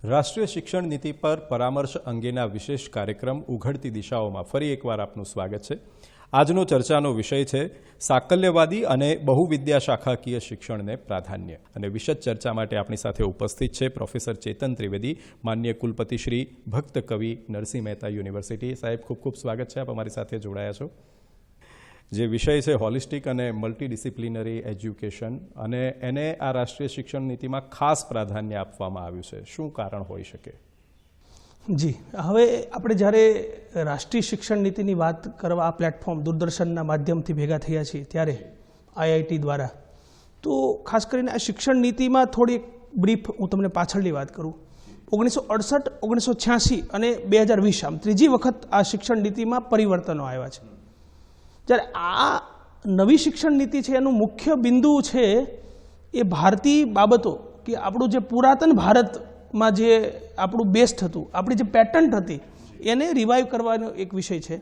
રાષ્ટ્રીય શિક્ષણ નીતિ પર પરામર્શ અંગેના વિશેષ કાર્યક્રમ ઉઘડતી દિશાઓમાં ફરી એકવાર આપનું સ્વાગત છે। આજનો ચર્ચાનો વિષય છે સાકલ્યવાદી અને બહુવિદ્યાશાખાકીય શિક્ષણને પ્રાધાન્ય। અને વિશદ ચર્ચા માટે આપણી સાથે ઉપસ્થિત છે પ્રોફેસર ચેતન ત્રિવેદી, માન્ય કુલપતિ શ્રી ભક્ત કવિ નરસિંહ મહેતા યુનિવર્સિટી। સાહેબ, ખૂબ ખૂબ સ્વાગત છે, આપ અમારી સાથે જોડાયા છો। જે વિષય છે હોલિસ્ટિક અને મલ્ટીડિસિપ્લિનરી એજ્યુકેશન, અને એને આ રાષ્ટ્રીય શિક્ષણ નીતિમાં ખાસ પ્રાધાન્ય આપવામાં આવ્યું છે, શું કારણ હોઈ શકે? જી, હવે આપણે જ્યારે રાષ્ટ્રીય શિક્ષણ નીતિની વાત કરવા આ પ્લેટફોર્મ દૂરદર્શનના માધ્યમથી ભેગા થયા છીએ ત્યારે આઈઆઈટી દ્વારા, તો ખાસ કરીને આ શિક્ષણ નીતિમાં થોડી બ્રીફ હું તમને પાછળની વાત કરું। 1968, 1986 અને 2020 આમ ત્રીજી વખત આ શિક્ષણ નીતિમાં પરિવર્તનો આવ્યા છે। જ્યારે આ નવી શિક્ષણ નીતિ છે એનું મુખ્ય બિંદુ છે એ ભારતીય બાબતો, કે આપણું જે પુરાતન ભારતમાં જે આપણું બેસ્ટ હતું, આપણી જે પેટન્ટ હતી એને રિવાઇવ કરવાનો એક વિષય છે।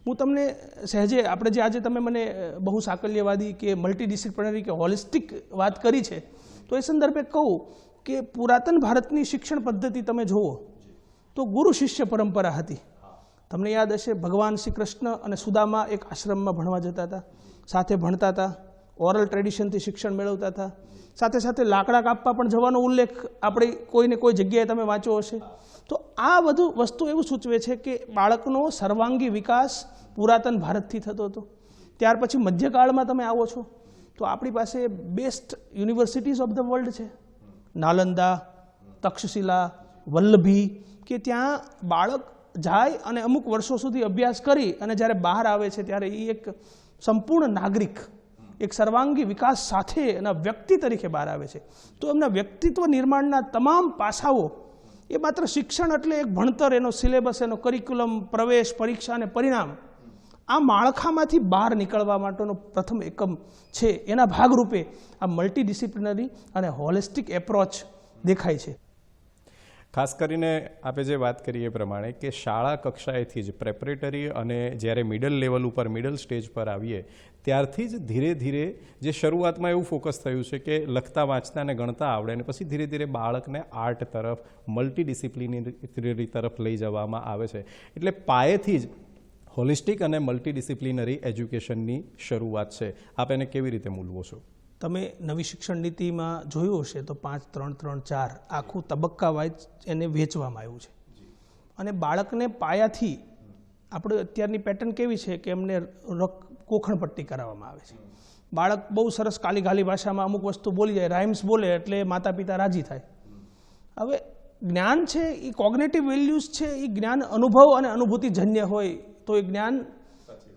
હું તમને સહેજે આપણે જે આજે તમે મને બહુ સાકલ્યવાદી કે મલ્ટીડિસિપ્લિનરી કે હોલિસ્ટિક વાત કરી છે, તો એ સંદર્ભે કહું કે પુરાતન ભારતની શિક્ષણ પદ્ધતિ તમે જુઓ તો ગુરુ શિષ્ય પરંપરા હતી। તમને યાદ હશે, ભગવાન શ્રી કૃષ્ણ અને સુદામા એક આશ્રમમાં ભણવા જતા હતા, સાથે ભણતા હતા, ઓરલ ટ્રેડિશનથી શિક્ષણ મેળવતા હતા, સાથે સાથે લાકડા કાપવા પણ જવાનો ઉલ્લેખ આપણે કોઈને કોઈ જગ્યાએ તમે વાંચ્યો હશે। તો આ બધું વસ્તુ એવું સૂચવે છે કે બાળકનો સર્વાંગી વિકાસ પુરાતન ભારતથી થતો હતો। ત્યાર પછી મધ્યકાળમાં તમે આવો છો તો આપણી પાસે best universities of the world છે, નાલંદા, તક્ષશિલા, વલ્લભી, કે ત્યાં બાળક જાય અને અમુક વર્ષો સુધી અભ્યાસ કરી અને જ્યારે બહાર આવે છે ત્યારે એ એક સંપૂર્ણ નાગરિક, એક સર્વાંગી વિકાસ સાથે એના વ્યક્તિ તરીકે બહાર આવે છે। તો એમના વ્યક્તિત્વ નિર્માણના તમામ પાસાઓ, એ માત્ર શિક્ષણ એટલે એક ભણતર, એનો સિલેબસ, એનો કરિક્યુલમ, પ્રવેશ પરીક્ષા અને પરિણામ, આ માળખામાંથી બહાર નીકળવા માટેનો પ્રથમ એકમ છે। એના ભાગરૂપે આ મલ્ટીડિસિપ્લિનરી અને હોલિસ્ટિક એપ્રોચ દેખાય છે। ખાસ કરીને આપણે જે વાત કરીએ એ પ્રમાણે કે શાળા કક્ષાએથી જ પ્રેપરેટરી અને જ્યારે મિડલ લેવલ ઉપર, મિડલ સ્ટેજ પર આવીએ ત્યારથી જ ધીરે ધીરે જે શરૂઆતમાં એવું ફોકસ થયું છે કે લખતા વાંચતા અને ગણતા આવડે, અને પછી ધીરે ધીરે બાળકને આર્ટ તરફ, મલ્ટીડિસિપ્લિનરી તરફ લઈ જવામાં આવે છે। એટલે પાયેથી જ હોલિસ્ટિક અને મલ્ટીડિસિપ્લિનરી એજ્યુકેશનની શરૂઆત છે। આપ એને કેવી રીતે મૂલવો છો? તમે નવી શિક્ષણ નીતિમાં જોયું હશે તો 5, 3, 3, 4 આખું તબક્કા વાઇઝ એને વેચવામાં આવ્યું છે। અને બાળકને પાયાથી, આપણે અત્યારની પેટર્ન કેવી છે કે એમને કોખણપટ્ટી કરાવવામાં આવે છે। બાળક બહુ સરસ કાલી ભાષામાં અમુક વસ્તુ બોલી જાય, રાઇમ્સ બોલે એટલે માતા પિતા રાજી થાય। હવે જ્ઞાન છે એ કોગ્નેટિવ વેલ્યુઝ છે, એ જ્ઞાન અનુભવ અને અનુભૂતિજન્ય હોય તો એ જ્ઞાન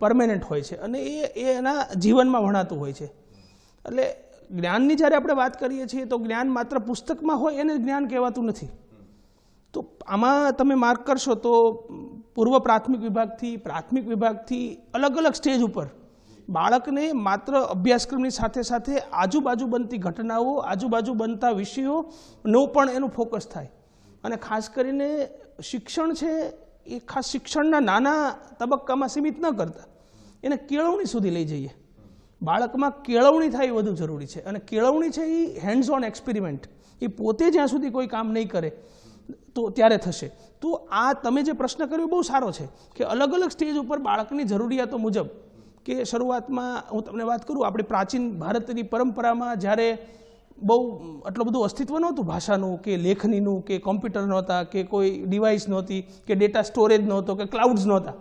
પરમેનન્ટ હોય છે અને એ એના જીવનમાં વણાતું હોય છે। એટલે જ્ઞાનની જ્યારે આપણે વાત કરીએ છીએ તો જ્ઞાન માત્ર પુસ્તકમાં હોય એને જ્ઞાન કહેવાતું નથી। તો આમાં તમે માર્ક કરશો તો પૂર્વ પ્રાથમિક વિભાગથી અલગ અલગ સ્ટેજ ઉપર બાળકને માત્ર અભ્યાસક્રમની સાથે સાથે આજુબાજુ બનતી ઘટનાઓ, આજુબાજુ બનતા વિષયોનો પણ એનું ફોકસ થાય। અને ખાસ કરીને શિક્ષણ છે એ ખાસ શિક્ષણના નાના તબક્કામાં સીમિત ન કરતા એને કેળવણી સુધી લઈ જઈએ। બાળકમાં કેળવણી થાય એ વધુ જરૂરી છે, અને કેળવણી છે એ હેન્ડ્સ ઓન એક્સપેરિમેન્ટ, એ પોતે જ્યાં સુધી કોઈ કામ નહીં કરે તો ત્યારે થશે। તો આ તમે જે પ્રશ્ન કર્યો બહુ સારો છે કે અલગ અલગ સ્ટેજ ઉપર બાળકની જરૂરિયાતો મુજબ, કે શરૂઆતમાં હું તમને વાત કરું, આપણી પ્રાચીન ભારતની પરંપરામાં જ્યારે બહુ આટલું બધું અસ્તિત્વ નહોતું ભાષાનું કે લેખનીનું, કે કોમ્પ્યુટર નહોતા, કે કોઈ ડિવાઇસ નહોતી, કે ડેટા સ્ટોરેજ નહોતો, કે ક્લાઉડ્સ નહોતા,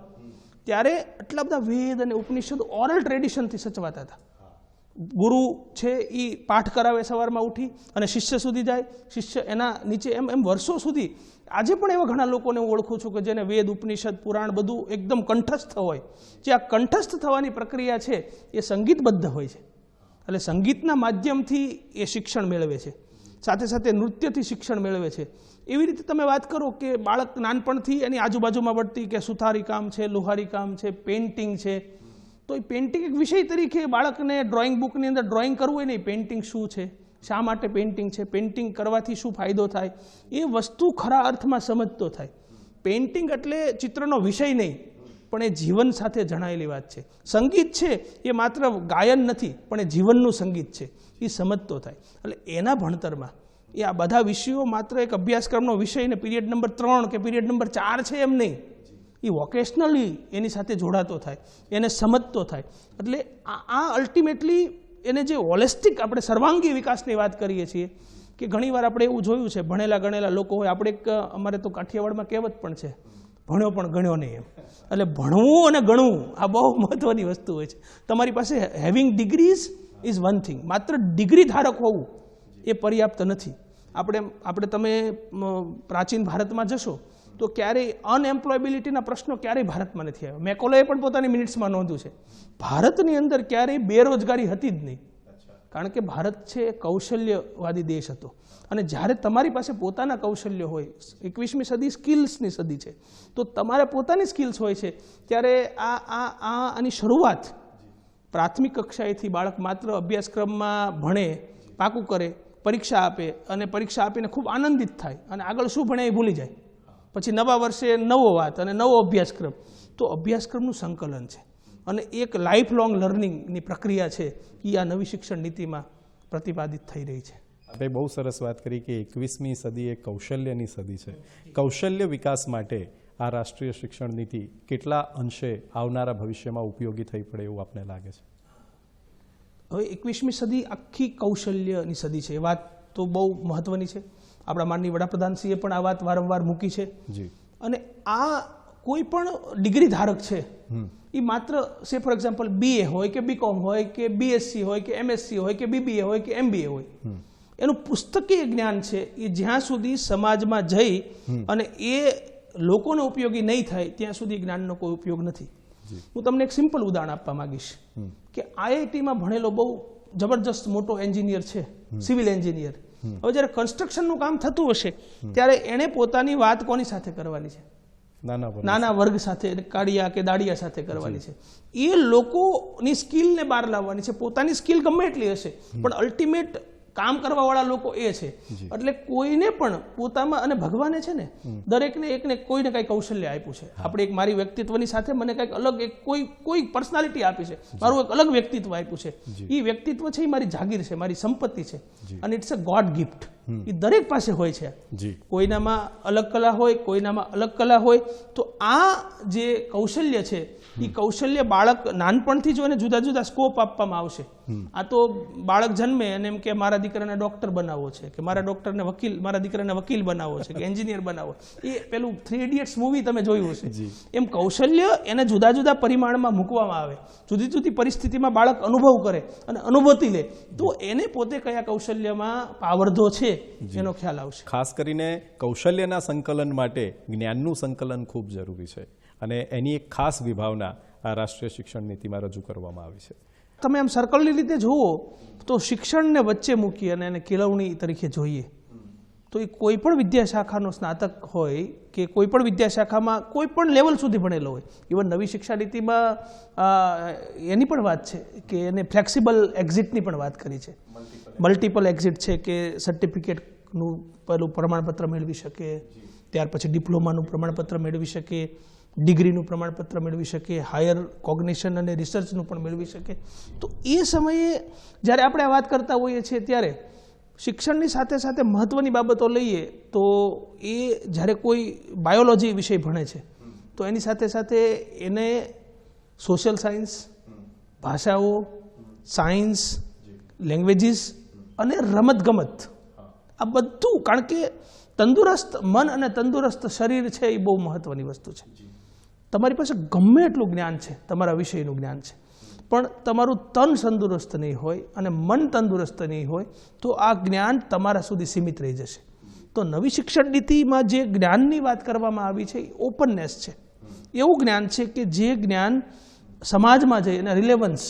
ત્યારે આટલા બધા વેદ અને ઉપનિષદ ઓરલ ટ્રેડિશનથી સચવાતા હતા। ગુરુ છે એ પાઠ કરાવે સવારમાં ઉઠી અને શિષ્ય સુધી જાય, શિષ્ય એના નીચે, એમ વર્ષો સુધી। આજે પણ એવા ઘણા લોકોને હું ઓળખું છું કે જેને વેદ, ઉપનિષદ, પુરાણ બધું એકદમ કંઠસ્થ હોય। જે આ કંઠસ્થ થવાની પ્રક્રિયા છે એ સંગીતબદ્ધ હોય છે, એટલે સંગીતના માધ્યમથી એ શિક્ષણ મેળવે છે, સાથે સાથે નૃત્યથી શિક્ષણ મેળવે છે। એવી રીતે તમે વાત કરો કે બાળક નાનપણથી એની આજુબાજુમાં વધતી કે સુથારી કામ છે, લુહારી કામ છે, પેઇન્ટિંગ છે, તો એ પેઇન્ટિંગ એક વિષય તરીકે બાળકને ડ્રોઈંગ બુકની અંદર ડ્રોઈંગ કરવું હોય નહીં, પેઇન્ટિંગ શું છે, શા માટે પેઇન્ટિંગ છે, પેઇન્ટિંગ કરવાથી શું ફાયદો થાય, એ વસ્તુ ખરા અર્થમાં સમજતો થાય। પેઇન્ટિંગ એટલે ચિત્રનો વિષય નહીં, પણ એ જીવન સાથે જણાયેલી વાત છે। સંગીત છે એ માત્ર ગાયન નથી, પણ એ જીવનનું સંગીત છે, એ સમજતો થાય। એટલે એના ભણતરમાં એ આ બધા વિષયો માત્ર એક અભ્યાસક્રમનો વિષય ને પીરિયડ નંબર 3 કે પીરિયડ નંબર 4 છે એમ નહીં, એ વોકેશનલી એની સાથે જોડાતો થાય, એને સમજતો થાય. એટલે આ અલ્ટિમેટલી એને જે હોલિસ્ટિક આપણે સર્વાંગી વિકાસની વાત કરીએ છીએ કે ઘણીવાર આપણે એવું જોયું છે, ભણેલા ગણેલા લોકો હોય, આપણે એક અમારે તો કાઠિયાવાડમાં કહેવત પણ છે, ભણ્યો પણ ગણ્યો નહીં એમ. એટલે ભણવું અને ગણવું આ બહુ મહત્ત્વની વસ્તુ હોય છે. તમારી પાસે having degrees is one thing, માત્ર ડિગ્રી ધારક હોવું એ પર્યાપ્ત નથી. આપણે તમે પ્રાચીન ભારતમાં જશો તો ક્યારેય અનએમ્પ્લોયબિલિટીના પ્રશ્નો ક્યારેય ભારતમાં નથી આવ્યા. મેકોલેએ પણ પોતાની મિનિટ્સમાં નોંધ્યું છે, ભારતની અંદર ક્યારેય બેરોજગારી હતી જ નહીં, કારણ કે ભારત છે કૌશલ્યવાદી દેશ હતો. અને જ્યારે તમારી પાસે પોતાના કૌશલ્ય હોય, 21મી સદી સ્કિલ્સની સદી છે, તો તમારે પોતાની સ્કિલ્સ હોય છે, ત્યારે આની શરૂઆત પ્રાથમિક કક્ષાએથી બાળક માત્ર અભ્યાસક્રમમાં ભણે, પાકું કરે, પરીક્ષા આપે અને પરીક્ષા આપીને ખૂબ આનંદિત થાય અને આગળ શું ભણે એ ભૂલી જાય. પછી નવા વર્ષે નવો વાત અને નવો અભ્યાસક્રમ. તો અભ્યાસક્રમનું સંકલન છે અને એક લાઈફ લોંગ લર્નિંગની પ્રક્રિયા છે એ આ નવી શિક્ષણ નીતિમાં પ્રતિપાદિત થઈ રહી છે. આપણે બહુ સરસ વાત કરી કે 21મી સદી એ કૌશલ્યની સદી છે. કૌશલ્ય વિકાસ માટે આ રાષ્ટ્રીય શિક્ષણ નીતિ કેટલા અંશે આવનારા ભવિષ્યમાં ઉપયોગી થઈ પડે એવું આપને લાગે છે? હવે 21મી સદી આખી કૌશલ્યની સદી છે, એ વાત તો બહુ મહત્વની છે. આપણા માનનીય વડાપ્રધાનશ્રીએ પણ આ વાત વારંવાર મૂકી છે. અને આ કોઈ પણ ડિગ્રી ધારક છે એ માત્ર સે ફોર એક્ઝામ્પલ BA હોય કે BCom હોય કે BSc હોય કે MSc હોય કે BBA હોય કે MBA હોય, એનું પુસ્તકીય જ્ઞાન છે એ જ્યાં સુધી સમાજમાં જઈ અને એ લોકોને ઉપયોગી નહીં થાય ત્યાં સુધી જ્ઞાનનો કોઈ ઉપયોગ નથી. હું તમને એક સિમ્પલ ઉદાહરણ આપવા માંગીશ કે IITમાં ભણેલો બહુ જબરજસ્ત મોટો એન્જિનિયર છે, સિવિલ એન્જિનિયર. હવે જ્યારે કન્સ્ટ્રક્શનનું કામ થતું હશે ત્યારે એણે પોતાની વાત કોની સાથે કરવાની છે? નાના વર્ગ સાથે, કાળિયા કે દાડિયા સાથે કરવાની છે. એ લોકોની સ્કિલને બહાર લાવવાની છે. પોતાની સ્કિલ ગમે એટલી હશે પણ અલ્ટિમેટ કામ કરવા વાળા લોકો એ છે. એટલે કોઈને પણ પોતામાં, અને ભગવાને છે ને દરેકને એકને કોઈને કઈ કૌશલ્ય આપ્યું છે. આપણે એક મારી વ્યક્તિત્વની સાથે મને કંઈક અલગ એક કોઈ પર્સનાલિટી આપી છે, મારું એક અલગ વ્યક્તિત્વ આપ્યું છે. એ વ્યક્તિત્વ છે એ મારી જાગીર છે, મારી સંપત્તિ છે અને ઇટ્સ અ ગોડ ગિફ્ટ. એ દરેક પાસે હોય છે. કોઈનામાં અલગ કલા હોય, કોઈનામાં અલગ કલા હોય. તો આ જે કૌશલ્ય છે એ કૌશલ્ય બાળક નાનપણથી જો એને જુદા જુદા સ્કોપ આપવામાં આવશે. આ તો બાળક જન્મે અને એમ કે મારા દીકરાને ડોક્ટર બનાવવો છે, કે મારા દીકરાને વકીલ બનાવવો છે, કે એન્જિનિયર બનાવવો. એ પેલું 3 Idiots મૂવી તમે જોયું હશે, એમ કૌશલ્ય એને જુદા જુદા પરિમાણમાં મૂકવામાં આવે, જુદી જુદી પરિસ્થિતિમાં બાળક અનુભવ કરે અને અનુભૂતિ લે તો એને પોતે કયા કૌશલ્યમાં પાવરધો છે એનો ખ્યાલ આવશે. ખાસ કરીને કૌશલ્યના સંકલન માટે જ્ઞાનનું સંકલન ખૂબ જરૂરી છે અને એની એક ખાસ વિભાવના આ રાષ્ટ્રીય શિક્ષણ નીતિમાં રજૂ કરવામાં આવી છે. તમે આમ સર્કલની રીતે જુઓ તો શિક્ષણને વચ્ચે મૂકી અને એને કેળવણી તરીકે જોઈએ તો એ કોઈ પણ વિદ્યાશાખાનો સ્નાતક હોય કે કોઈ પણ વિદ્યાશાખામાં કોઈ પણ લેવલ સુધી ભણેલો હોય. ઇવન નવી શિક્ષા નીતિમાં એની પણ વાત છે કે એને ફ્લેક્સિબલ એક્ઝિટની પણ વાત કરી છે. મલ્ટિપલ એક્ઝિટ છે કે સર્ટિફિકેટનું પેલું પ્રમાણપત્ર મેળવી શકે, ત્યાર પછી ડિપ્લોમાનું પ્રમાણપત્ર મેળવી શકે, ડિગ્રીનું પ્રમાણપત્ર મેળવી શકે, હાયર કોગ્નિશન અને રિસર્ચનું પણ મેળવી શકે. તો એ સમયે જ્યારે આપણે આ વાત કરતા હોઈએ છીએ ત્યારે શિક્ષણની સાથે સાથે મહત્ત્વની બાબતો લઈએ તો એ જ્યારે કોઈ બાયોલોજી વિષય ભણે છે તો એની સાથે સાથે એને સોશિયલ સાયન્સ, ભાષાઓ, સાયન્સ, લેંગ્વેજીસ અને રમતગમત આ બધું, કારણ કે તંદુરસ્ત મન અને તંદુરસ્ત શરીર છે એ બહુ મહત્ત્વની વસ્તુ છે. તમારી પાસે ગમે એટલું જ્ઞાન છે, તમારા વિષયનું જ્ઞાન છે, પણ તમારું તન તંદુરસ્ત નહીં હોય અને મન તંદુરસ્ત નહીં હોય તો આ જ્ઞાન તમારા સુધી સીમિત રહી જશે. તો નવી શિક્ષણ નીતિમાં જે જ્ઞાનની વાત કરવામાં આવી છે એ ઓપનનેસ છે. એવું જ્ઞાન છે કે જે જ્ઞાન સમાજમાં જઈ અને રિલેવન્સ,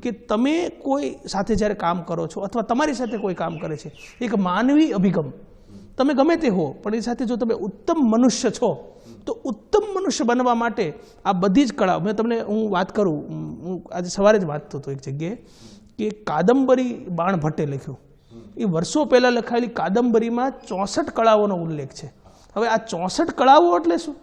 કે તમે કોઈ સાથે જ્યારે કામ કરો છો અથવા તમારી સાથે કોઈ કામ કરે છે, એક માનવી અભિગમ, તમે ગમે તે હો પણ એ સાથે જો તમે ઉત્તમ મનુષ્ય છો તો ઉત્તમ મનુષ્ય બનવા માટે આ બધી જ કળા, હું વાત કરું, હું આજે સવારે જ વાંચતો હતો એક જગ્યાએ કે કાદંબરી બાણ ભટ્ટે લખ્યું, એ વર્ષો પહેલાં લખાયેલી કાદંબરીમાં 64 કળાઓનો ઉલ્લેખ છે. હવે આ 64 કળાઓ એટલે શું?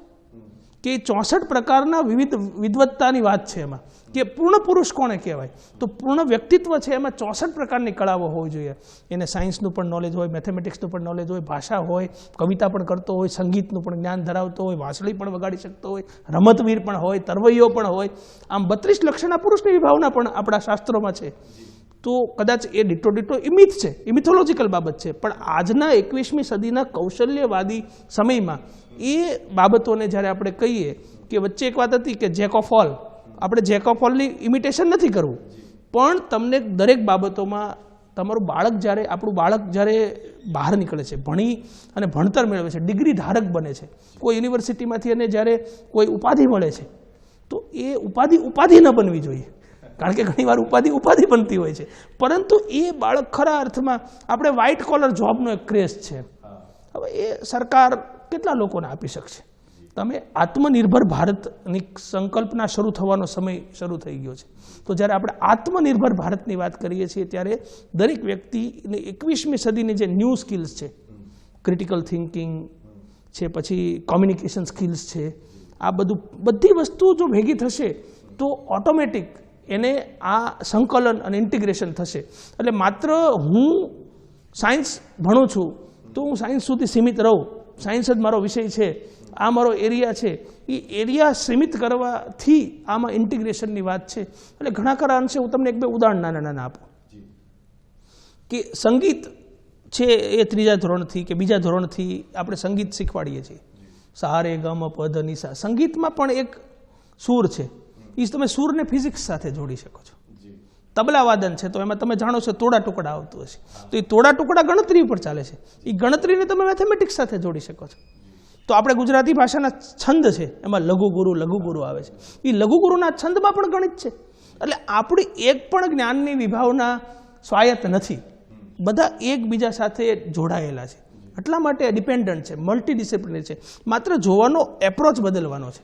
કે 64 પ્રકારના વિવિધ વિદ્વત્તાની વાત છે એમાં, કે પૂર્ણ પુરુષ કોને કહેવાય, તો પૂર્ણ વ્યક્તિત્વ છે એમાં 64 પ્રકારની કળાઓ હોવી જોઈએ. એને સાયન્સનું પણ નોલેજ હોય, મેથેમેટિક્સનું પણ નોલેજ હોય, ભાષા હોય, કવિતા પણ કરતો હોય, સંગીતનું પણ જ્ઞાન ધરાવતો હોય, વાંસળી પણ વગાડી શકતો હોય, રમતવીર પણ હોય, તરવૈયો પણ હોય. આમ 32 લક્ષણના પુરુષની વિભાવના પણ આપણા શાસ્ત્રોમાં છે. તો કદાચ એ ડિટો ઇમિથ છે, એ મિથોલોજીકલ બાબત છે, પણ આજના 21મી સદીના કૌશલ્યવાદી સમયમાં એ બાબતોને જ્યારે આપણે કહીએ કે વચ્ચે એક વાત હતી કે જેક ઓફ ઓલ, આપણે જેક ઓફ ઓલની ઇમિટેશન નથી કરવું, પણ તમને દરેક બાબતોમાં તમારું બાળક જ્યારે, આપણું બાળક જ્યારે બહાર નીકળે છે, ભણી અને ભણતર મેળવે છે, ડિગ્રી ધારક બને છે, કોઈ યુનિવર્સિટીમાંથી એને જ્યારે કોઈ ઉપાધિ મળે છે, તો એ ઉપાધિ ન બનવી જોઈએ, કારણ કે ઘણીવાર ઉપાધિ બનતી હોય છે, પરંતુ એ બાળક ખરા અર્થમાં આપણે વ્હાઇટ કોલર જોબનો એક ક્રેઝ છે. હવે એ સરકાર કેટલા લોકોને આપી શકશે? તમે આત્મનિર્ભર ભારતની સંકલ્પના શરૂ થવાનો સમય શરૂ થઈ ગયો છે. તો જ્યારે આપણે આત્મનિર્ભર ભારતની વાત કરીએ છીએ ત્યારે દરેક વ્યક્તિને 21મી સદીની જે ન્યૂ સ્કિલ્સ છે, ક્રિટિકલ થિંકિંગ છે, પછી કોમ્યુનિકેશન સ્કિલ્સ છે, આ બધી વસ્તુઓ જો ભેગી થશે તો ઓટોમેટિક એને આ સંકલન અને ઇન્ટિગ્રેશન થશે. એટલે માત્ર હું સાયન્સ ભણું છું તો હું સાયન્સ સુધી સીમિત રહું, સાયન્સ જ મારો વિષય છે, આ મારો એરિયા છે, એ એરિયા સીમિત કરવાથી આમાં ઇન્ટિગ્રેશનની વાત છે. એટલે ઘણા ખરા અંશે હું તમને 1-2 ઉદાહરણ નાના આપું કે સંગીત છે એ 3જા ધોરણથી કે 2જા ધોરણથી આપણે સંગીત શીખવાડીએ છીએ. સારે ગમ પધ નિસા, સંગીતમાં પણ એક સૂર છે, એ તમે સૂરને ફિઝિક્સ સાથે જોડી શકો છો. તબલા વાદન છે તો એમાં તમે જાણો છો તોડા ટુકડા આવતું હશે, તો એ તોડા ટુકડા ગણતરી ઉપર ચાલે છે, એ ગણતરીને તમે મેથેમેટિક્સ સાથે જોડી શકો છો. તો આપણે ગુજરાતી ભાષાના છંદ છે એમાં લઘુગુરુ આવે છે, એ લઘુગુરુના છંદમાં પણ ગણિત છે. એટલે આપણી એક પણ જ્ઞાનની વિભાવના સ્વાયત્ત નથી, બધા એકબીજા સાથે જોડાયેલા છે, એટલા માટે ડિપેન્ડન્ટ છે, મલ્ટીડિસિપ્લિનરી છે. માત્ર જોવાનો એપ્રોચ બદલવાનો છે.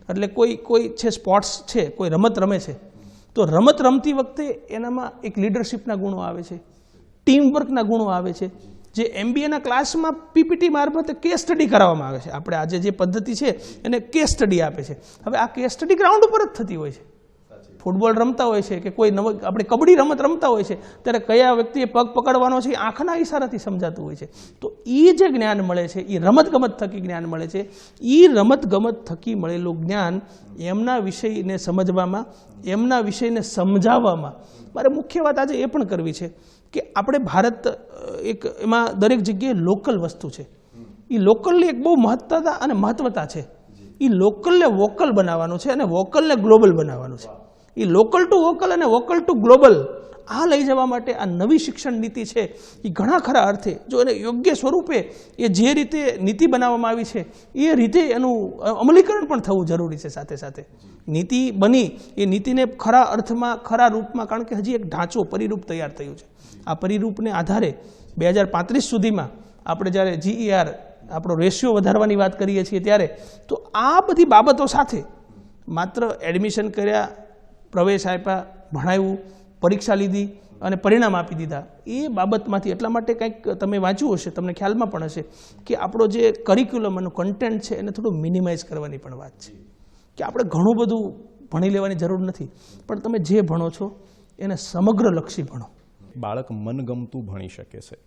એટલે કોઈ છે સ્પોર્ટ્સ છે, કોઈ રમત રમે છે, તો રમત રમતી વખતે એનામાં એક લીડરશિપના ગુણો આવે છે, ટીમવર્કના ગુણો આવે છે, જે MBAના ક્લાસમાં PPT મારફતે કેસ સ્ટડી કરાવવામાં આવે છે. આપણે આજે જે પદ્ધતિ છે એને કેસ સ્ટડી આપે છે. હવે આ કેસ સ્ટડી ગ્રાઉન્ડ ઉપર જ થતી હોય છે. ફૂટબોલ રમતા હોય છે કે કોઈ આપણે કબડ્ડી રમત રમતા હોય છે ત્યારે કયા વ્યક્તિએ પગ પકડવાનો છે એ આંખના ઈશારાથી સમજાતું હોય છે. તો એ જે જ્ઞાન મળે છે એ રમતગમત થકી જ્ઞાન મળે છે. એ રમતગમત થકી મળેલું જ્ઞાન એમના વિષયને સમજવામાં, એમના વિષયને સમજાવવામાં મારે મુખ્ય વાત આજે એ પણ કરવી છે કે આપણે ભારત એક એમાં દરેક જગ્યાએ લોકલ વસ્તુ છે, એ લોકલની એક બહુ મહત્વતા અને મહત્વતા છે. એ લોકલને વોકલ બનાવવાનું છે અને વોકલને ગ્લોબલ બનાવવાનું છે. એ લોકલ ટુ વોકલ અને વોકલ ટુ ગ્લોબલ આ લઈ જવા માટે આ નવી શિક્ષણ નીતિ છે એ ઘણા ખરા અર્થે જો એને યોગ્ય સ્વરૂપે એ જે રીતે નીતિ બનાવવામાં આવી છે એ રીતે એનું અમલીકરણ પણ થવું જરૂરી છે. સાથે સાથે નીતિ બની એ નીતિને ખરા અર્થમાં, ખરા રૂપમાં, કારણ કે હજી એક ઢાંચો, પરિરૂપ તૈયાર થયું છે. આ પરિરૂપને આધારે 2035 સુધીમાં આપણે જ્યારે GER આપણો રેશિયો વધારવાની વાત કરીએ છીએ ત્યારે તો આ બધી બાબતો સાથે માત્ર એડમિશન કર્યા, પ્રવેશ આપ્યા, ભણાવ્યું, પરીક્ષા લીધી અને પરિણામ આપી દીધા એ બાબતમાંથી એટલા માટે કંઈક તમે વાંચ્યું હશે, તમને ખ્યાલમાં પણ હશે કે આપણો જે કરિક્યુલમ અને કન્ટેન્ટ છે એને થોડું મિનિમાઇઝ કરવાની પણ વાત છે કે આપણે ઘણું બધું ભણી લેવાની જરૂર નથી, પણ તમે જે ભણો છો એને સમગ્રલક્ષી ભણો. બાળક મનગમતું ભણી શકે છે.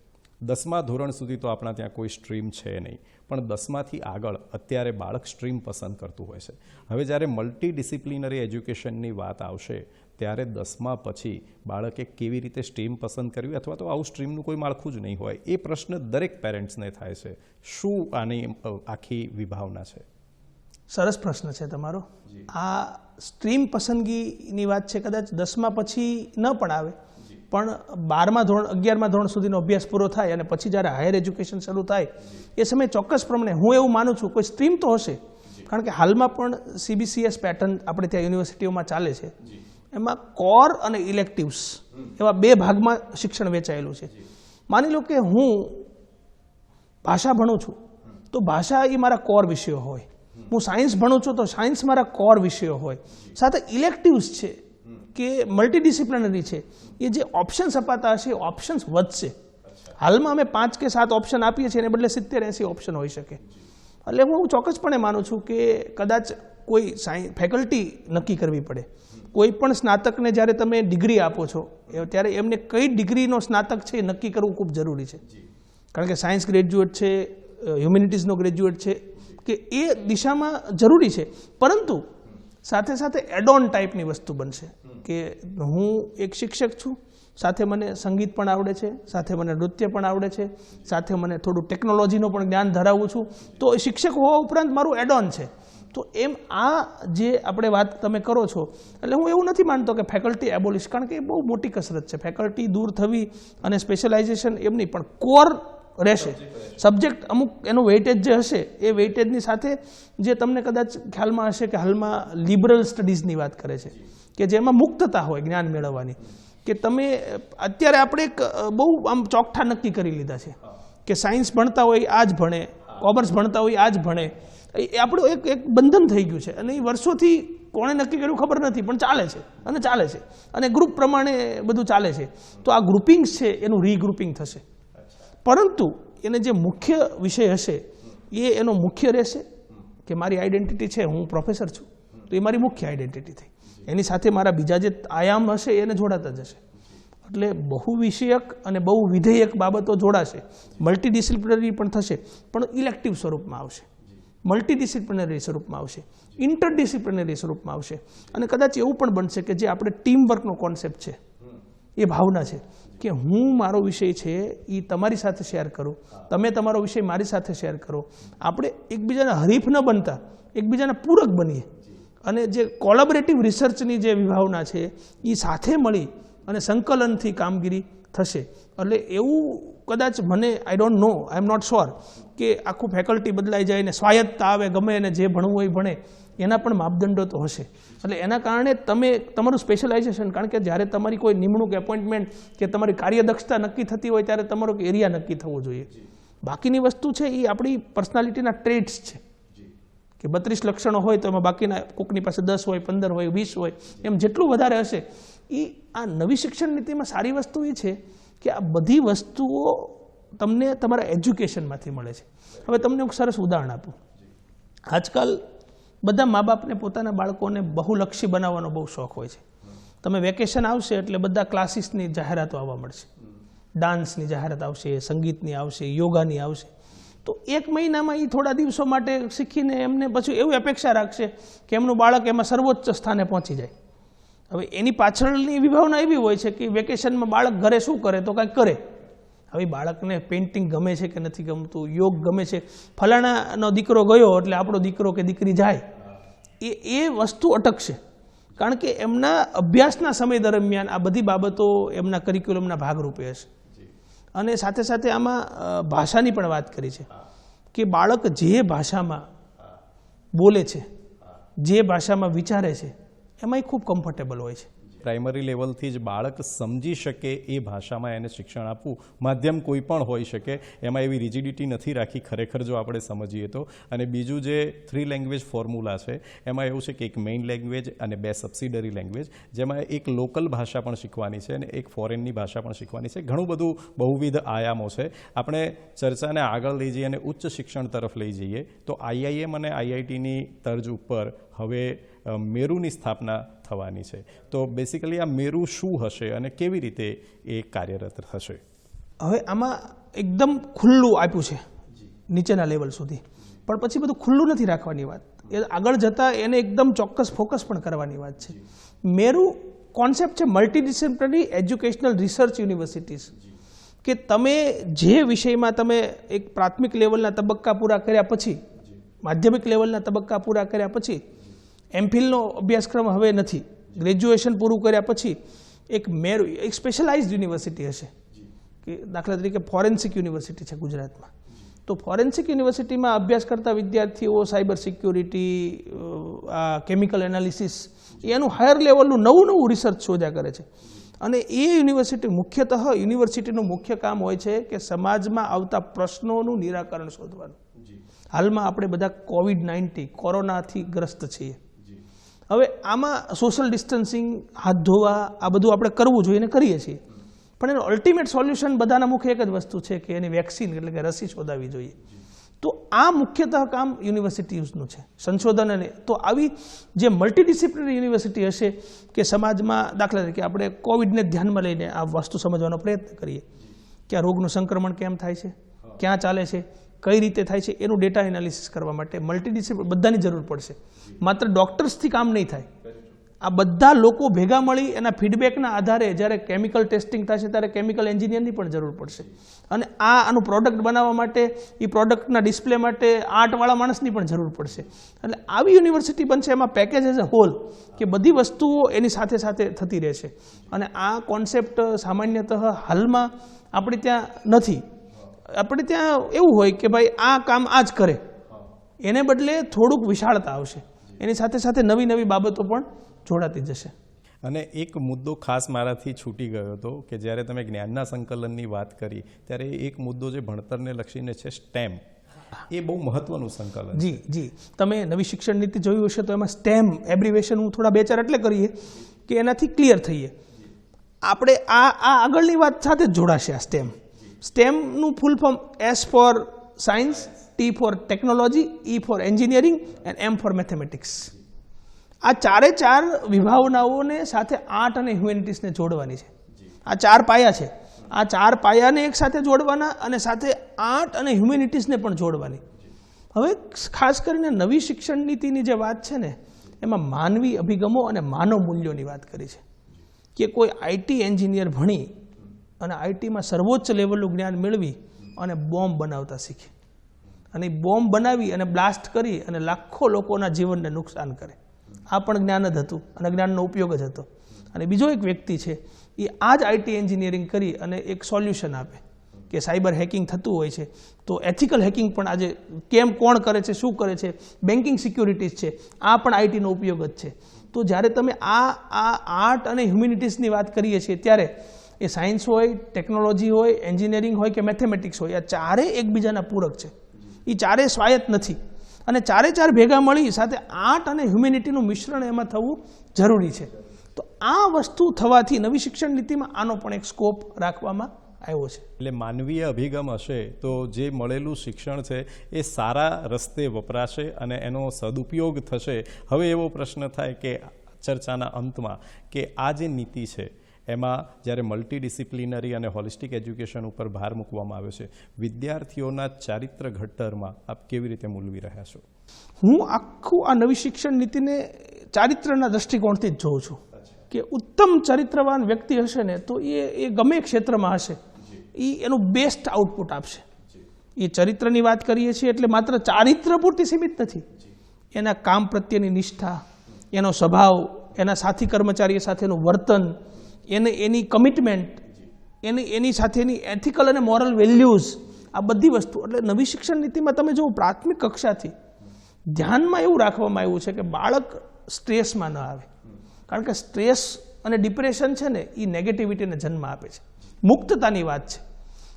10મા ધોરણ સુધી તો આપણા ત્યાં કોઈ સ્ટ્રીમ છે નહીં, પણ 10માથી આગળ અત્યારે બાળક સ્ટ્રીમ પસંદ કરતું હોય છે. હવે જ્યારે મલ્ટી ડિસિપ્લિનરી એજ્યુકેશનની વાત આવશે ત્યારે 10મા પછી બાળકે કેવી રીતે સ્ટ્રીમ પસંદ કરવી, અથવા તો આવું સ્ટ્રીમનું કોઈ માળખું જ નહીં હોય, એ પ્રશ્ન દરેક પેરેન્ટ્સને થાય છે. શું આની આખી વિભાવના છે? સરસ પ્રશ્ન છે તમારો. આ સ્ટ્રીમ પસંદગીની વાત છે કદાચ 10મા પછી ન પણ આવે, પણ 12મા ધોરણ, 11મા ધોરણ સુધીનો અભ્યાસ પૂરો થાય અને પછી જ્યારે હાયર એજ્યુકેશન શરૂ થાય એ સમયે ચોક્કસ પ્રમાણે હું એવું માનું છું કોઈ સ્ટ્રીમ તો હશે, કારણ કે હાલમાં પણ CBCS પેટર્ન આપણે ત્યાં યુનિવર્સિટીઓમાં ચાલે છે. એમાં કોર અને ઇલેક્ટિવ્સ એવા 2 ભાગમાં શિક્ષણ વેચાયેલું છે. માની લો કે હું ભાષા ભણું છું તો ભાષા એ મારા કોર વિષયો હોય, હું સાયન્સ ભણું છું તો સાયન્સ મારા કોર વિષયો હોય, સાથે ઇલેક્ટિવ્સ છે કે મલ્ટીડિસિપ્લિનરી છે, એ જે ઓપ્શન્સ અપાતા હશે એ ઓપ્શન્સ વધશે. હાલમાં અમે 5 કે 7 ઓપ્શન આપીએ છીએ એને બદલે 70-80 ઓપ્શન હોઈ શકે. એટલે હું ચોક્કસપણે માનું છું કે કદાચ કોઈ ફેકલ્ટી નક્કી કરવી પડે. કોઈ પણ સ્નાતકને જ્યારે તમે ડિગ્રી આપો છો ત્યારે એમને કઈ ડિગ્રીનો સ્નાતક છે એ નક્કી કરવું ખૂબ જરૂરી છે. કારણ કે સાયન્સ ગ્રેજ્યુએટ છે, હ્યુમેનિટીઝનો ગ્રેજ્યુએટ છે, કે એ દિશામાં જરૂરી છે. પરંતુ સાથે સાથે એડોન ટાઈપની વસ્તુ બનશે કે હું એક શિક્ષક છું, સાથે મને સંગીત પણ આવડે છે, સાથે મને નૃત્ય પણ આવડે છે, સાથે મને થોડું ટેકનોલોજીનું પણ જ્ઞાન ધરાવું છું, તો એ શિક્ષક હોવા ઉપરાંત મારું એડોન છે. તો એમ આ જે આપણે વાત તમે કરો છો, એટલે હું એવું નથી માનતો કે ફેકલ્ટી એબોલિશ, કારણ કે એ બહુ મોટી કસરત છે. ફેકલ્ટી દૂર થવી અને સ્પેશિયલાઇઝેશન એમ નહીં, પણ કોર રહેશે. સબ્જેક્ટ અમુક એનું વેઇટેજ જે હશે એ વેઇટેજની સાથે જે તમને કદાચ ખ્યાલમાં હશે કે હાલમાં લિબરલ સ્ટડીઝની વાત કરે છે કે જેમાં મુક્તતા હોય જ્ઞાન મેળવવાની, કે તમે અત્યારે આપણે એક બહુ આમ ચોકઠા નક્કી કરી લીધા છે કે સાયન્સ ભણતા હોય આ જ ભણે, કોમર્સ ભણતા હોય આ જ ભણે. એ આપણું એક બંધન થઈ ગયું છે અને એ વર્ષોથી કોણે નક્કી કર્યું ખબર નથી, પણ ચાલે છે અને ગ્રુપ પ્રમાણે બધું ચાલે છે. તો આ ગ્રુપિંગ્સ છે એનું રીગ્રુપિંગ થશે, પરંતુ એને જે મુખ્ય વિષય હશે એ એનો મુખ્ય રહેશે કે મારી આઈડેન્ટિટી છે, હું પ્રોફેસર છું, તો એ મારી મુખ્ય આઈડેન્ટિટી થઈ. એની સાથે મારા બીજા જે આયામ હશે એને જોડાતા જશે. એટલે બહુ વિષયક અને બહુ વિધેયક બાબતો જોડાશે, મલ્ટીડિસિપ્લિનરી પણ થશે, પણ ઇલેક્ટિવ સ્વરૂપમાં આવશે, મલ્ટીડિસિપ્લિનરી સ્વરૂપમાં આવશે, ઇન્ટરડિસિપ્લિનરી સ્વરૂપમાં આવશે. અને કદાચ એવું પણ બનશે કે જે આપણે ટીમ વર્કનો કોન્સેપ્ટ છે, એ ભાવના છે કે હું મારો વિષય છે એ તમારી સાથે શેર કરું, તમે તમારો વિષય મારી સાથે શેર કરો, આપણે એકબીજાના હરીફ ન બનતા એકબીજાના પૂરક બનીએ. અને જે કોલેબોરેટિવ રિસર્ચની જે વિભાવના છે એ સાથે મળી અને સંકલનથી કામગીરી થશે. એટલે એવું કદાચ મને I don't know, I am not sure કે આખું ફેકલ્ટી બદલાઈ જાય ને સ્વાયત્તતા આવે, ગમે એને જે ભણવું હોય ભણે, એના પણ માપદંડો તો હશે. એટલે એના કારણે તમે તમારું સ્પેશિયલાઇઝેશન, કારણ કે જ્યારે તમારી કોઈ નિમણૂક એપોઇન્ટમેન્ટ કે તમારી કાર્યદક્ષતા નક્કી થતી હોય ત્યારે તમારો એરિયા નક્કી થવો જોઈએ. બાકીની વસ્તુ છે એ આપણી પર્સનાલિટીના ટ્રેટ્સ છે કે 32 લક્ષણો હોય તો એમાં બાકીના કોકની પાસે 10 હોય, 15 હોય, 20 હોય, એમ જેટલું વધારે હશે. એ આ નવી શિક્ષણ નીતિમાં સારી વસ્તુ એ છે કે આ બધી વસ્તુઓ તમને તમારા એજ્યુકેશનમાંથી મળે છે. હવે તમને એક સરસ ઉદાહરણ આપું. આજકાલ બધા મા બાપને પોતાના બાળકોને બહુલક્ષી બનાવવાનો બહુ શોખ હોય છે. તમે વેકેશન આવશે એટલે બધા ક્લાસીસની જાહેરાતો આવવા મળશે, ડાન્સની જાહેરાત આવશે, સંગીતની આવશે, યોગાની આવશે. તો એક મહિનામાં એ થોડા દિવસો માટે શીખીને એમને પછી એવી અપેક્ષા રાખશે કે એમનું બાળક એમાં સર્વોચ્ચ સ્થાને પહોંચી જાય. હવે એની પાછળની વિભાવના એવી હોય છે કે વેકેશનમાં બાળક ઘરે શું કરે તો કાંઈક કરે. હવે બાળકને પેઇન્ટિંગ ગમે છે કે નથી ગમતું, યોગ ગમે છે, ફલાણાનો દીકરો ગયો એટલે આપણો દીકરો કે દીકરી જાય, એ વસ્તુ અટકશે. કારણ કે એમના અભ્યાસના સમય દરમિયાન આ બધી બાબતો એમના કરિક્યુલમના ભાગરૂપે હશે. અને સાથે સાથે આમાં ભાષાની પણ વાત કરી છે કે બાળક જે ભાષામાં બોલે છે, જે ભાષામાં વિચારે છે, એમાં ખૂબ કમ્ફર્ટેબલ હોય છે. પ્રાઇમરી લેવલથી જ બાળક સમજી શકે એ ભાષામાં એને શિક્ષણ આપવું, માધ્યમ કોઈ પણ હોઈ શકે, એમાં એવી રિજિડિટી નથી રાખી ખરેખર જો આપણે સમજીએ તો. અને બીજું જે 3 લેંગ્વેજ ફોર્મ્યુલા છે એમાં એવું છે કે એક મેઇન લેંગ્વેજ અને 2 સબસિડરી લેંગ્વેજ, જેમાં એક લોકલ ભાષા પણ શીખવાની છે અને એક ફોરેનની ભાષા પણ શીખવાની છે. ઘણું બધું બહુવિધ આયામો છે. આપણે ચર્ચાને આગળ લઈ જઈએ અને ઉચ્ચ શિક્ષણ તરફ લઈ જઈએ તો આઈઆઈએમ અને આઈઆઈટીની તર્જ ઉપર હવે મેરુની સ્થાપના થવાની છે. તો બેસિકલી આ મેરુ શું હશે અને કેવી રીતે એ કાર્યરત થશે? હવે આમાં એકદમ ખુલ્લું આપ્યું છે નીચેના લેવલ સુધી, પણ પછી બધું ખુલ્લું નથી રાખવાની વાત. એ આગળ જતાં એને એકદમ ચોક્કસ ફોકસ પણ કરવાની વાત છે. મેરુ કોન્સેપ્ટ છે મલ્ટીડિસિપ્લિનરી એજ્યુકેશનલ રિસર્ચ યુનિવર્સિટીઝ, કે તમે જે વિષયમાં તમે એક પ્રાથમિક લેવલના તબક્કા પૂરા કર્યા પછી, માધ્યમિક લેવલના તબક્કા પૂરા કર્યા પછી, એમફિલનો અભ્યાસક્રમ હવે નથી, ગ્રેજ્યુએશન પૂરું કર્યા પછી એક સ્પેશિયલાઇઝ્ડ યુનિવર્સિટી હશે. કે દાખલા તરીકે ફોરેન્સિક યુનિવર્સિટી છે ગુજરાતમાં, તો ફોરેન્સિક યુનિવર્સિટીમાં અભ્યાસ કરતા વિદ્યાર્થીઓ સાયબર સિક્યોરિટી, કેમિકલ એનાલિસિસ, એનું હાયર લેવલનું નવું રિસર્ચ શોધ્યા કરે છે. અને એ યુનિવર્સિટી મુખ્યતઃ યુનિવર્સિટીનું મુખ્ય કામ હોય છે કે સમાજમાં આવતા પ્રશ્નોનું નિરાકરણ શોધવાનું. હાલમાં આપણે બધા કોવિડ-19 કોરોનાથી ગ્રસ્ત છીએ. હવે આમાં સોશિયલ ડિસ્ટન્સિંગ, હાથ ધોવા, આ બધું આપણે કરવું જોઈએ ને કરીએ છીએ, પણ એનું અલ્ટિમેટ સોલ્યુશન બધાના મુખ્ય એક જ વસ્તુ છે કે એની વેક્સિન એટલે કે રસી શોધાવી જોઈએ. તો આ મુખ્યતઃ કામ યુનિવર્સિટીઝનું છે, સંશોધન. અને તો આવી જે મલ્ટીડિસિપ્લિનરી યુનિવર્સિટી હશે કે સમાજમાં, દાખલા તરીકે આપણે કોવિડને ધ્યાનમાં લઈને આ વસ્તુ સમજવાનો પ્રયત્ન કરીએ કે આ રોગનું સંક્રમણ કેમ થાય છે, ક્યાં ચાલે છે, કઈ રીતે થાય છે, એનું ડેટા એનાલિસિસ કરવા માટે મલ્ટીડિસિપ્લિન બધાની જરૂર પડશે. માત્ર ડૉક્ટર્સથી કામ નહીં થાય. આ બધા લોકો ભેગા મળી એના ફીડબેકના આધારે જ્યારે કેમિકલ ટેસ્ટિંગ થશે ત્યારે કેમિકલ એન્જિનિયરની પણ જરૂર પડશે. અને આનું પ્રોડક્ટ બનાવવા માટે, એ પ્રોડક્ટના ડિસ્પ્લે માટે આર્ટવાળા માણસની પણ જરૂર પડશે. એટલે આવી યુનિવર્સિટી બનશે, એમાં પેકેજ એઝ અ હોલ કે બધી વસ્તુઓ એની સાથે સાથે થતી રહેશે. અને આ કોન્સેપ્ટ સામાન્યતઃ હાલમાં આપણે ત્યાં નથી. આપણે ત્યાં એવું હોય કે ભાઈ આ કામ આ જ કરે, એને બદલે થોડુંક વિશાળતા આવશે. એની સાથે સાથે નવી નવી બાબતો પણ જોડાતી જશે. અને એક મુદ્દો ખાસ મારાથી છૂટી ગયો હતો કે જ્યારે તમે જ્ઞાનના સંકલનની વાત કરી ત્યારે એક મુદ્દો જે ભણતરને લક્ષીને છે, સ્ટેમ, એ બહુ મહત્વનું સંકલન. જી, તમે નવી શિક્ષણ નીતિ જોયું હશે તો એમાં સ્ટેમ એબ્રિવેશન હું થોડા 2-4 એટલે કરીએ કે એનાથી ક્લિયર થઈએ. આપણે આ આગળની વાત સાથે જ જોડાશે. આ સ્ટેમનું full form S for science, T for technology, E for engineering and M for mathematics. આ 4 વિભાવનાઓને સાથે આર્ટ અને હ્યુમેનિટીઝને જોડવાની છે. આ 4 પાયા છે. આ 4 પાયાને એક સાથે જોડવાના અને સાથે આર્ટ અને હ્યુમેનિટીઝને પણ જોડવાની. હવે ખાસ કરીને નવી શિક્ષણ નીતિની જે વાત છે ને, એમાં માનવી અભિગમો અને માનવ મૂલ્યોની વાત કરી છે કે કોઈ આઈટી એન્જિનિયર ભણી અને આઈટીમાં સર્વોચ્ચ લેવલનું જ્ઞાન મેળવી અને બોમ્બ બનાવતા શીખે, અને બોમ્બ બનાવી અને બ્લાસ્ટ કરી અને લાખો લોકોના જીવનને નુકસાન કરે. આ પણ જ્ઞાન જ હતું અને જ્ઞાનનો ઉપયોગ જ હતો. અને બીજો એક વ્યક્તિ છે, એ આ જ આઈટી એન્જિનિયરિંગ કરી અને એક સોલ્યુશન આપે કે સાયબર હેકિંગ થતું હોય છે, તો એથિકલ હેકિંગ પણ આજે કેમ, કોણ કરે છે, શું કરે છે, બેન્કિંગ સિક્યુરિટીઝ છે, આ પણ આઈટીનો ઉપયોગ જ છે. તો જ્યારે તમે આ આર્ટ અને હ્યુમેનિટીઝની વાત કરીએ છીએ ત્યારે એ સાયન્સ હોય, ટેકનોલોજી હોય, એન્જિનિયરિંગ હોય કે મેથેમેટિક્સ હોય, આ ચારેય એકબીજાના પૂરક છે. એ ચારેય સ્વાયત્ત નથી. અને 4 ભેગા મળી સાથે આર્ટ અને હ્યુમેનિટીનું મિશ્રણ એમાં થવું જરૂરી છે. તો આ વસ્તુ થવાથી નવી શિક્ષણ નીતિમાં આનો પણ એક સ્કોપ રાખવામાં આવ્યો છે. એટલે માનવીય અભિગમ હશે તો જે મળેલું શિક્ષણ છે એ સારા રસ્તે વપરાશે અને એનો સદુપયોગ થશે. હવે એવો પ્રશ્ન થાય કે ચર્ચાના અંતમાં કે આ જે નીતિ છે એમાં જ્યારે મલ્ટીડિસિપ્લિનરી અને હોલિસ્ટિક એજ્યુકેશન ઉપર ભાર મૂકવામાં આવ્યો છે, વિદ્યાર્થીઓના ચારિત્ર ઘડતરમાં આપ કેવી રીતે મૂલવી રહ્યા છો? હું આખું આ નવી શિક્ષણ નીતિને ચારિત્રના દૃષ્ટિકોણથી જ જોઉં છું કે ઉત્તમ ચરિત્રવાન વ્યક્તિ હશે ને તો એ ગમે ક્ષેત્રમાં હશે એ એનું બેસ્ટ આઉટપુટ આપશે. એ ચરિત્રની વાત કરીએ છીએ એટલે માત્ર ચારિત્ર પૂરતી સીમિત નથી. એના કામ પ્રત્યેની નિષ્ઠા, એનો સ્વભાવ, એના સાથી કર્મચારીઓ સાથેનું વર્તન, એની કમિટમેન્ટ, એની સાથેની એથિકલ અને મોરલ વેલ્યુઝ, આ બધી વસ્તુ. એટલે નવી શિક્ષણ નીતિમાં તમે જો પ્રાથમિક કક્ષાથી ધ્યાનમાં એવું રાખવામાં આવ્યું છે કે બાળક સ્ટ્રેસમાં ન આવે, કારણ કે સ્ટ્રેસ અને ડિપ્રેશન છે ને એ નેગેટિવિટીને જન્મ આપે છે. મુક્તતાની વાત છે,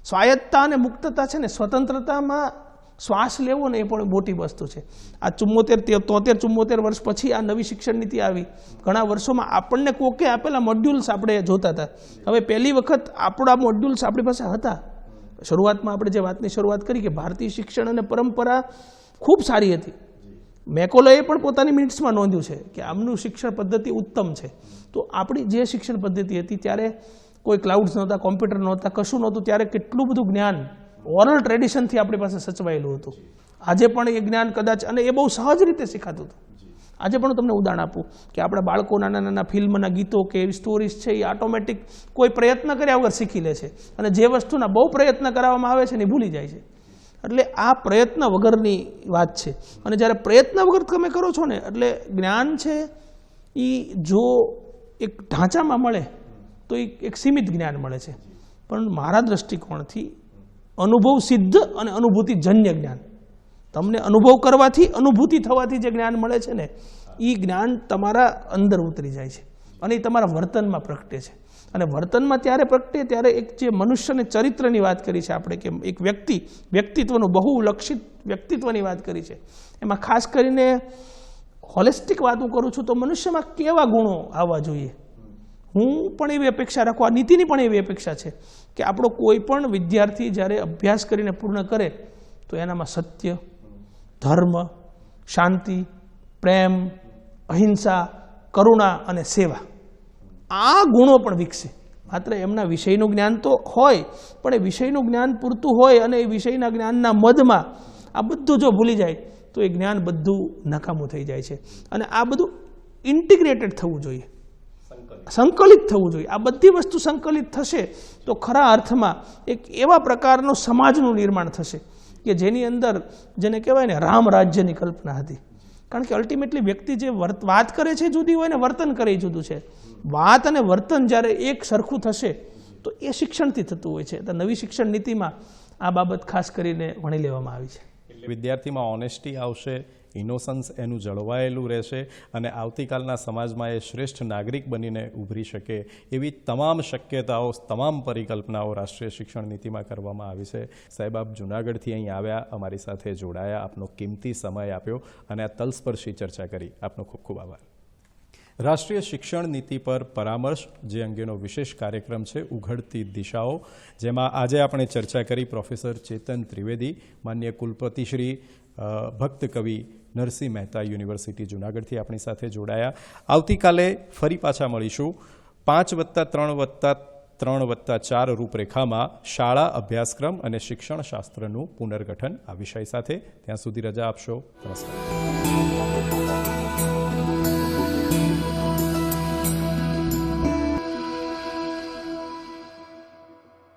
સ્વાયત્તતા અને મુક્તતા છે ને, સ્વતંત્રતામાં શ્વાસ લેવો ને એ પણ મોટી વસ્તુ છે. આ 73-74 વર્ષ પછી આ નવી શિક્ષણ નીતિ આવી. ઘણા વર્ષોમાં આપણને કોકે આપેલા મોડ્યુલ્સ આપણે જોતા હતા. હવે પહેલી વખત આપણા મોડ્યુલ્સ આપણી પાસે હતા. શરૂઆતમાં આપણે જે વાતની શરૂઆત કરી કે ભારતીય શિક્ષણ અને પરંપરા ખૂબ સારી હતી. મેકોલેએ પણ પોતાની મિનિટ્સમાં નોંધ્યું છે કે આમનું શિક્ષણ પદ્ધતિ ઉત્તમ છે. તો આપણી જે શિક્ષણ પદ્ધતિ હતી ત્યારે કોઈ ક્લાઉડ્સ નહોતા, કોમ્પ્યુટર નહોતા, કશું નહોતું. ત્યારે કેટલું બધું જ્ઞાન ઓરલ ટ્રેડિશનથી આપણી પાસે સચવાયેલું હતું. આજે પણ એ જ્ઞાન કદાચ, અને એ બહુ સહજ રીતે શીખાતું હતું. આજે પણ તમને ઉદાહરણ આપું કે આપણા બાળકો નાના ફિલ્મના ગીતો કે એવી સ્ટોરીઝ છે એ ઓટોમેટિક કોઈ પ્રયત્ન કર્યા વગર શીખી લે છે, અને જે વસ્તુના બહુ પ્રયત્ન કરવામાં આવે છે ને એ ભૂલી જાય છે. એટલે આ પ્રયત્ન વગરની વાત છે. અને જ્યારે પ્રયત્ન વગર તમે કરો છો ને, એટલે જ્ઞાન છે એ જો એક ઢાંચામાં મળે તો એક સીમિત જ્ઞાન મળે છે. પણ મારા દ્રષ્ટિકોણથી અનુભવ સિદ્ધ અને અનુભૂતિજન્ય જ્ઞાન, તમને અનુભવ કરવાથી, અનુભૂતિ થવાથી જે જ્ઞાન મળે છે ને, એ જ્ઞાન તમારા અંદર ઉતરી જાય છે અને એ તમારા વર્તનમાં પ્રગટે છે. અને વર્તનમાં ત્યારે પ્રગટે ત્યારે એક જે મનુષ્યને ચરિત્રની વાત કરી છે આપણે, કે એક વ્યક્તિત્વનું બહુલક્ષિત વ્યક્તિત્વની વાત કરી છે. એમાં ખાસ કરીને હોલિસ્ટિક વાત હું કરું છું તો મનુષ્યમાં કેવા ગુણો આવવા જોઈએ, હું પણ એવી અપેક્ષા રાખું, આ નીતિની પણ એવી અપેક્ષા છે કે આપણો કોઈ પણ વિદ્યાર્થી જ્યારે અભ્યાસ કરીને પૂર્ણ કરે તો એનામાં સત્ય, ધર્મ, શાંતિ, પ્રેમ, અહિંસા, કરુણા અને સેવા, આ ગુણો પણ વિકસે. માત્ર એમના વિષયનું જ્ઞાન તો હોય, પણ એ વિષયનું જ્ઞાન પૂરતું હોય અને એ વિષયના જ્ઞાનના મદમાં આ બધું જો ભૂલી જાય તો એ જ્ઞાન બધું નકામું થઈ જાય છે. અને આ બધું ઇન્ટિગ્રેટેડ થવું જોઈએ, સંકલિત થવું જોઈએ. આ બધી વસ્તુ સંકલિત થશે તો ખરા અર્થમાં એક એવા પ્રકારનો સમાજનું નિર્માણ થશે કે જેની અંદર જેને કહેવાય ને રામ રાજ્યની કલ્પના હતી. કારણ કે અલ્ટિમેટલી વ્યક્તિ જે વાત કરે છે જુદી હોય ને વર્તન કરે એ જુદું છે. વાત અને વર્તન જ્યારે એક સરખું થશે તો એ શિક્ષણથી થતું હોય છે. તો નવી શિક્ષણ નીતિમાં આ બાબત ખાસ કરીને વણી લેવામાં આવી છે. વિદ્યાર્થીમાં ઓનેસ્ટી આવશે, ઇનોસન્સ એનું જળવાયેલું રહેશે અને આવતીકાલના સમાજમાં એ શ્રેષ્ઠ નાગરિક બનીને ઉભરી શકે એવી તમામ શક્યતાઓ, તમામ પરિકલ્પનાઓ રાષ્ટ્રીય શિક્ષણ નીતિમાં કરવામાં આવી છે. સાહેબ, આપ જૂનાગઢથી અહીં આવ્યા, અમારી સાથે જોડાયા, આપનો કિંમતી સમય આપ્યો અને આ તલસ્પર્શી ચર્ચા કરી. આપનો ખૂબ ખૂબ આભાર. રાષ્ટ્રીય શિક્ષણ નીતિ પર પરામર્શ જે અંગેનો વિશેષ કાર્યક્રમ છે ઉઘડતી દિશાઓ, જેમાં આજે આપણે ચર્ચા કરી પ્રોફેસર ચેતન ત્રિવેદી, માન્ય કુલપતિ શ્રી ભક્ત કવિ નરસિંહ મહેતા યુનિવર્સિટી જૂનાગઢથી આપણી સાથે જોડાયા. આવતીકાલે ફરી પાછા મળીશું 5+3+3+4 રૂપરેખામાં શાળા અભ્યાસક્રમ અને શિક્ષણ શાસ્ત્રનું પુનર્ગઠન આ વિષય સાથે. ત્યાં સુધી રજા આપશો. નમસ્કાર.